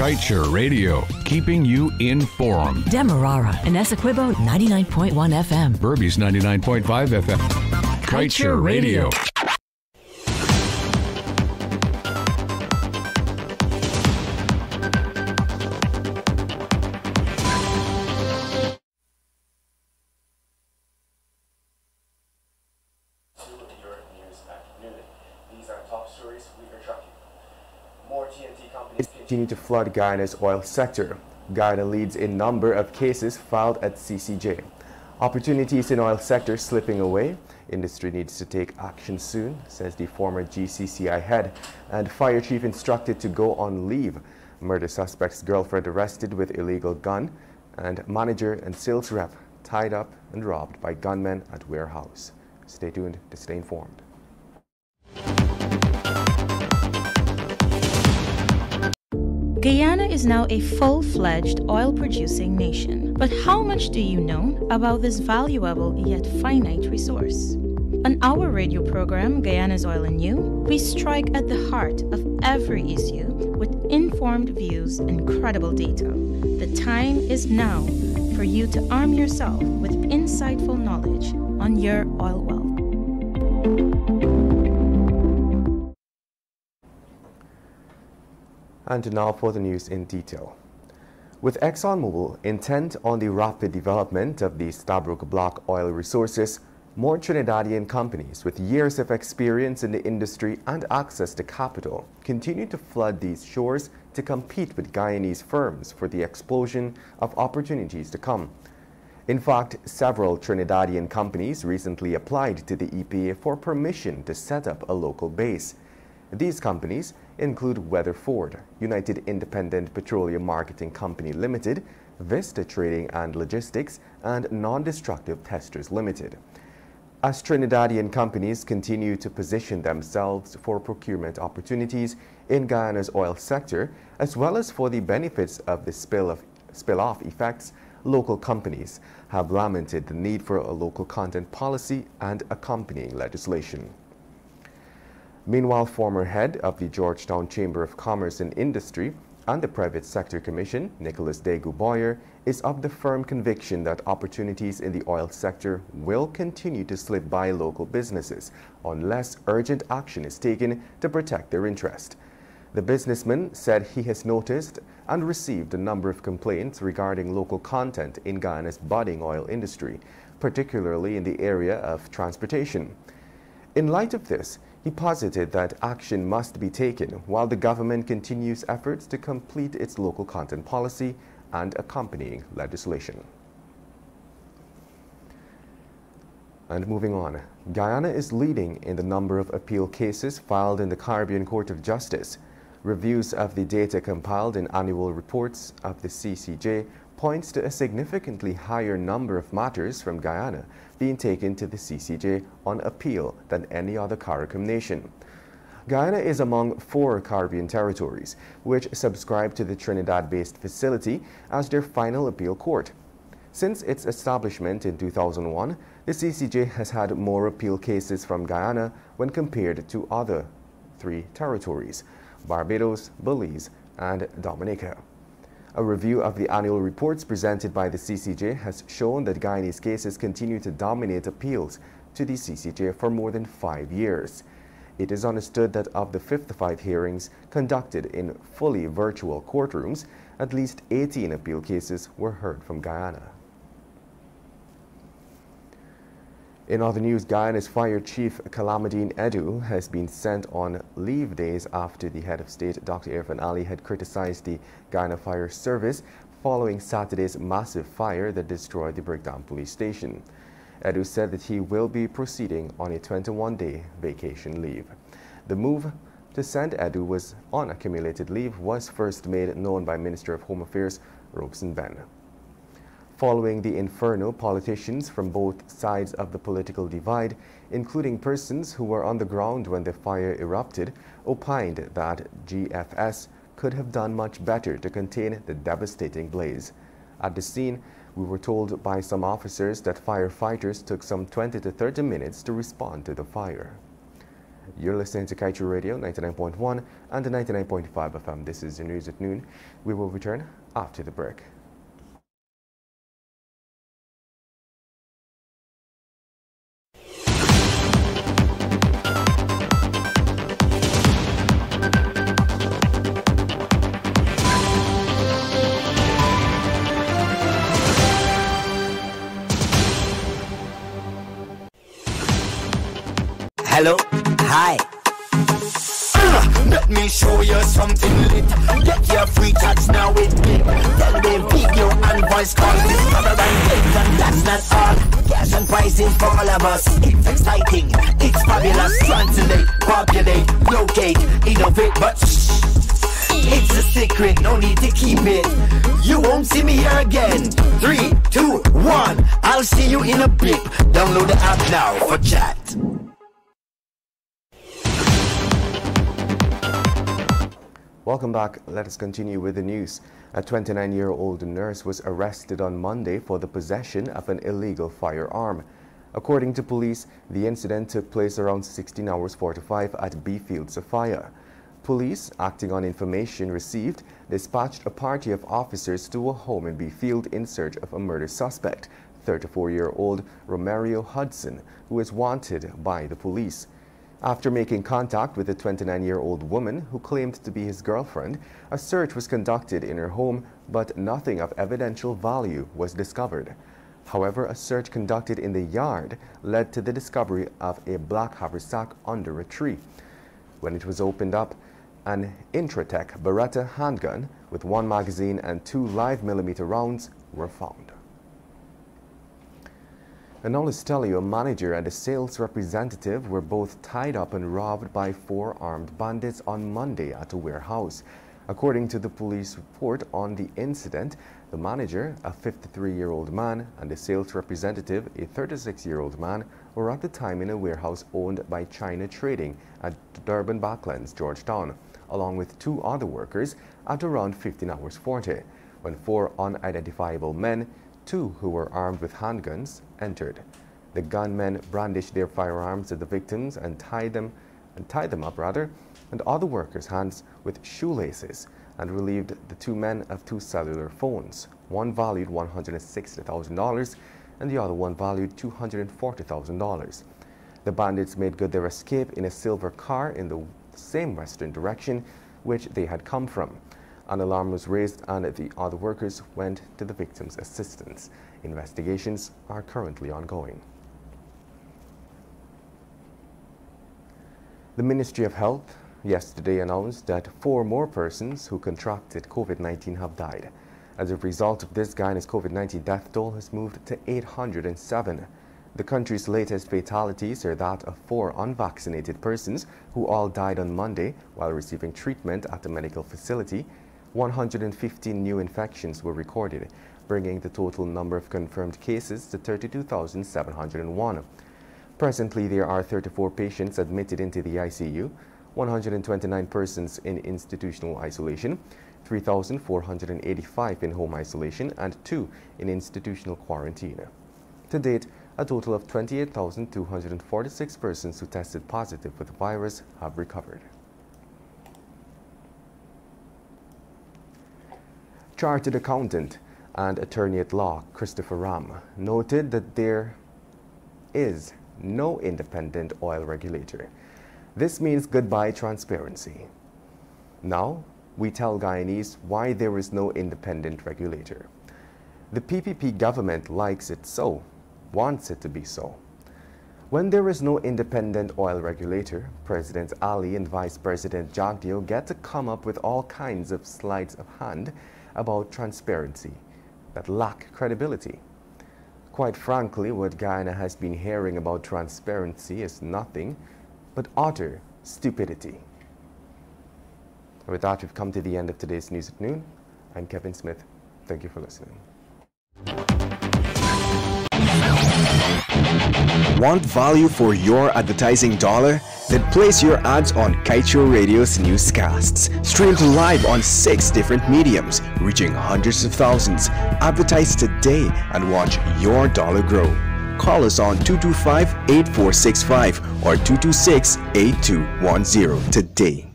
Kaieteur Radio, keeping you informed. Demerara and Essequibo 99.1 FM. Berbice 99.5 FM. Kaieteur Radio. Continue to flood Guyana's oil sector. Guyana leads in number of cases filed at CCJ. Opportunities in oil sector slipping away. Industry needs to take action soon, says the former GCCI head, and fire chief instructed to go on leave. Murder suspect's girlfriend arrested with illegal gun, and manager and sales rep tied up and robbed by gunmen at warehouse. Stay tuned to stay informed. Guyana is now a full-fledged oil-producing nation. But how much do you know about this valuable yet finite resource? On our radio program, Guyana's Oil and You, we strike at the heart of every issue with informed views and credible data. The time is now for you to arm yourself with insightful knowledge on your oil wealth. And now for the news in detail. With ExxonMobil intent on the rapid development of the Stabroek Block oil resources, more Trinidadian companies with years of experience in the industry and access to capital continue to flood these shores to compete with Guyanese firms for the explosion of opportunities to come. In fact, several Trinidadian companies recently applied to the EPA for permission to set up a local base. These companies include Weatherford, United Independent Petroleum Marketing Company Limited, Vista Trading and Logistics, and Non-Destructive Testers Limited. As Trinidadian companies continue to position themselves for procurement opportunities in Guyana's oil sector, as well as for the benefits of the spill-off effects, local companies have lamented the need for a local content policy and accompanying legislation. Meanwhile, former head of the Georgetown Chamber of Commerce and Industry and the Private Sector Commission, Nicholas Dagu Boyer, is of the firm conviction that opportunities in the oil sector will continue to slip by local businesses unless urgent action is taken to protect their interest. The businessman said he has noticed and received a number of complaints regarding local content in Guyana's budding oil industry, particularly in the area of transportation. In light of this, he posited that action must be taken while the government continues efforts to complete its local content policy and accompanying legislation. And moving on, Guyana is leading in the number of appeal cases filed in the Caribbean Court of Justice. Reviews of the data compiled in annual reports of the CCJ points to a significantly higher number of matters from Guyana being taken to the CCJ on appeal than any other CARICOM nation. Guyana is among 4 Caribbean territories which subscribe to the Trinidad-based facility as their final appeal court. Since its establishment in 2001, the CCJ has had more appeal cases from Guyana when compared to other 3 territories, Barbados, Belize, and Dominica. A review of the annual reports presented by the CCJ has shown that Guyanese cases continue to dominate appeals to the CCJ for more than 5 years. It is understood that of the 55 hearings conducted in fully virtual courtrooms, at least 18 appeal cases were heard from Guyana. In other news, Guyana's Fire Chief Kalamadine Edu has been sent on leave days after the head of state, Dr. Irfan Ali, had criticized the Guyana Fire Service following Saturday's massive fire that destroyed the Bergdam police station. Edu said that he will be proceeding on a 21-day vacation leave. The move to send Edu on accumulated leave was first made known by Minister of Home Affairs Robeson Ben. Following the inferno, politicians from both sides of the political divide, including persons who were on the ground when the fire erupted, opined that GFS could have done much better to contain the devastating blaze. At the scene, we were told by some officers that firefighters took some 20 to 30 minutes to respond to the fire. You're listening to Kaieteur Radio 99.1 and 99.5 FM. This is your news at noon. We will return after the break. Hello, hi. Let me show you something lit. Get your free chats now with me. Tell them video and voice calls. Discover and get, and that's not all. Cash and prizes for all of us. It's exciting, it's fabulous. Translate, populate, locate, innovate, but shh. It's a secret, no need to keep it. You won't see me here again. 3, 2, 1. I'll see you in a bit. Download the app now for chat. Welcome back. Let us continue with the news. A 29-year-old nurse was arrested on Monday for the possession of an illegal firearm. According to police, the incident took place around 16 hours 45 at B-Field, Sophia. Police, acting on information received, dispatched a party of officers to a home in B-Field in search of a murder suspect, 34-year-old Romario Hudson, who is wanted by the police. After making contact with a 29-year-old woman who claimed to be his girlfriend, a search was conducted in her home, but nothing of evidential value was discovered. However, a search conducted in the yard led to the discovery of a black haversack under a tree. When it was opened up, an Intratec Beretta handgun with 1 magazine and 2 live millimeter rounds were found. And now let's tell you, a manager and a sales representative were both tied up and robbed by 4 armed bandits on Monday at a warehouse. According to the police report on the incident, the manager, a 53-year-old man, and the sales representative, a 36-year-old man, were at the time in a warehouse owned by China Trading at Durban Backlands, Georgetown, along with 2 other workers at around 15 hours 40, when 4 unidentifiable men, 2 who were armed with handguns, entered. The gunmen brandished their firearms at the victims and tied them up, and other workers' hands with shoelaces, and relieved the 2 men of 2 cellular phones, one valued $160,000 and the other one valued $240,000. The bandits made good their escape in a silver car in the same western direction which they had come from. An alarm was raised and the other workers went to the victims' assistance. Investigations are currently ongoing. The Ministry of Health yesterday announced that 4 more persons who contracted COVID-19 have died. As a result of this, Guyana's COVID-19 death toll has moved to 807. The country's latest fatalities are that of 4 unvaccinated persons who all died on Monday while receiving treatment at a medical facility. 115 new infections were recorded, bringing the total number of confirmed cases to 32,701. Presently, there are 34 patients admitted into the ICU, 129 persons in institutional isolation, 3,485 in home isolation, and 2 in institutional quarantine. To date, a total of 28,246 persons who tested positive for the virus have recovered. Chartered accountant and attorney at law Christopher Ram noted that there is no independent oil regulator. This means goodbye transparency. Now, we tell Guyanese why there is no independent regulator. The PPP government likes it so, wants it to be so. When there is no independent oil regulator, President Ali and Vice President Jagdeo get to come up with all kinds of sleights of hand about transparency that lack credibility. Quite frankly, what Guyana has been hearing about transparency is nothing but utter stupidity. With that, we've come to the end of today's News at Noon. I'm Kevin Smith. Thank you for listening. Want value for your advertising dollar? Then place your ads on Kaieteur Radio's Newscasts. Streamed live on 6 different mediums, reaching hundreds of thousands. Advertise today and watch your dollar grow. call us on 225-8465 or 226-8210 today.